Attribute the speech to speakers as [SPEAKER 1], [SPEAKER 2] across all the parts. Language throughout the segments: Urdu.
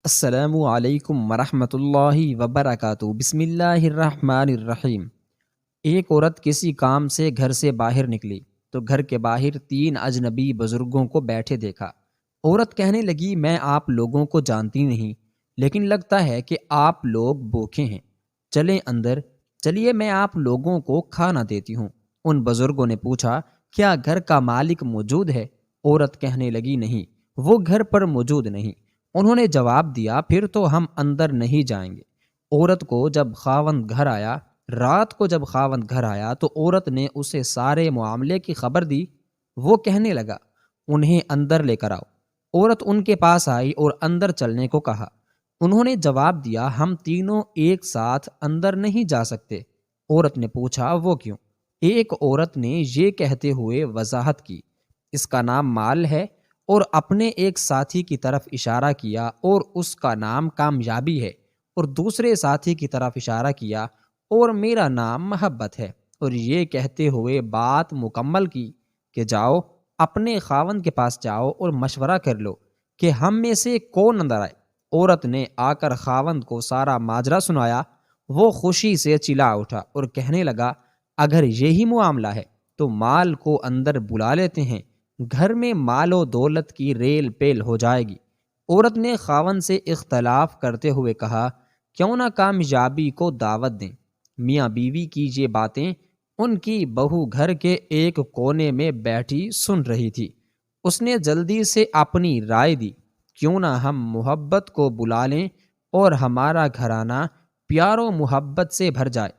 [SPEAKER 1] السلام علیکم ورحمۃ اللہ وبرکاتہ۔ بسم اللہ الرحمن الرحیم۔ ایک عورت کسی کام سے گھر سے باہر نکلی تو گھر کے باہر 3 اجنبی بزرگوں کو بیٹھے دیکھا۔ عورت کہنے لگی، میں آپ لوگوں کو جانتی نہیں، لیکن لگتا ہے کہ آپ لوگ بھوکے ہیں، چلیں اندر، چلیے میں آپ لوگوں کو کھانا دیتی ہوں۔ ان بزرگوں نے پوچھا، کیا گھر کا مالک موجود ہے؟ عورت کہنے لگی، نہیں، وہ گھر پر موجود نہیں۔ انہوں نے جواب دیا، پھر تو ہم اندر نہیں جائیں گے۔ عورت کو جب خاوند گھر آیا رات کو جب خاوند گھر آیا تو عورت نے اسے سارے معاملے کی خبر دی۔ وہ کہنے لگا، انہیں اندر لے کر آؤ۔ عورت ان کے پاس آئی اور اندر چلنے کو کہا۔ انہوں نے جواب دیا، ہم تینوں ایک ساتھ اندر نہیں جا سکتے۔ عورت نے پوچھا، وہ کیوں؟ ایک عورت نے یہ کہتے ہوئے وضاحت کی، اس کا نام مال ہے، اور اپنے ایک ساتھی کی طرف اشارہ کیا اور اس کا نام کامیابی ہے، اور دوسرے ساتھی کی طرف اشارہ کیا اور میرا نام محبت ہے، اور یہ کہتے ہوئے بات مکمل کی کہ جاؤ اپنے خاوند کے پاس جاؤ اور مشورہ کر لو کہ ہم میں سے کون اندر آئے۔ عورت نے آ کر خاوند کو سارا ماجرا سنایا۔ وہ خوشی سے چلا اٹھا اور کہنے لگا، اگر یہی معاملہ ہے تو مال کو اندر بلا لیتے ہیں، گھر میں مال و دولت کی ریل پیل ہو جائے گی۔ عورت نے خاوند سے اختلاف کرتے ہوئے کہا، کیوں نہ کامیابی کو دعوت دیں۔ میاں بیوی کی یہ باتیں ان کی بہو گھر کے ایک کونے میں بیٹھی سن رہی تھی۔ اس نے جلدی سے اپنی رائے دی، کیوں نہ ہم محبت کو بلا لیں اور ہمارا گھرانہ پیار و محبت سے بھر جائے۔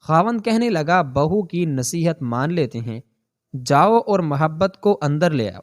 [SPEAKER 1] خاوند کہنے لگا، بہو کی نصیحت مان لیتے ہیں، جاؤ اور محبت کو اندر لے آؤ۔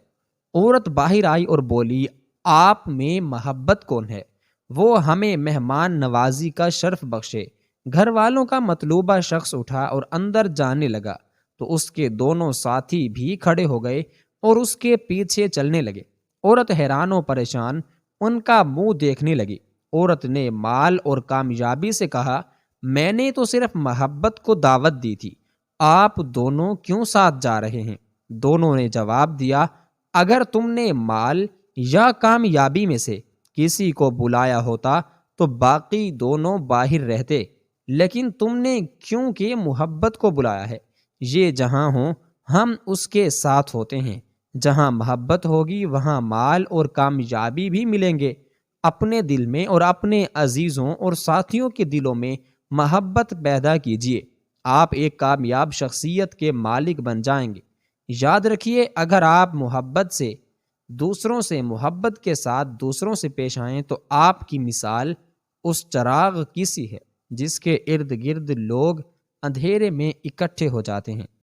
[SPEAKER 1] عورت باہر آئی اور بولی، آپ میں محبت کون ہے؟ وہ ہمیں مہمان نوازی کا شرف بخشے۔ گھر والوں کا مطلوبہ شخص اٹھا اور اندر جانے لگا تو اس کے دونوں ساتھی بھی کھڑے ہو گئے اور اس کے پیچھے چلنے لگے۔ عورت حیران و پریشان ان کا منہ دیکھنے لگی۔ عورت نے مال اور کامیابی سے کہا، میں نے تو صرف محبت کو دعوت دی تھی، آپ دونوں کیوں ساتھ جا رہے ہیں؟ دونوں نے جواب دیا، اگر تم نے مال یا کامیابی میں سے کسی کو بلایا ہوتا تو باقی دونوں باہر رہتے، لیکن تم نے کیونکہ محبت کو بلایا ہے، یہ جہاں ہوں ہم اس کے ساتھ ہوتے ہیں۔ جہاں محبت ہوگی وہاں مال اور کامیابی بھی ملیں گے۔ اپنے دل میں اور اپنے عزیزوں اور ساتھیوں کے دلوں میں محبت پیدا کیجیے، آپ ایک کامیاب شخصیت کے مالک بن جائیں گے۔ یاد رکھیے، اگر آپ محبت سے دوسروں سے محبت کے ساتھ دوسروں سے پیش آئیں تو آپ کی مثال اس چراغ کی سی ہے جس کے ارد گرد لوگ اندھیرے میں اکٹھے ہو جاتے ہیں۔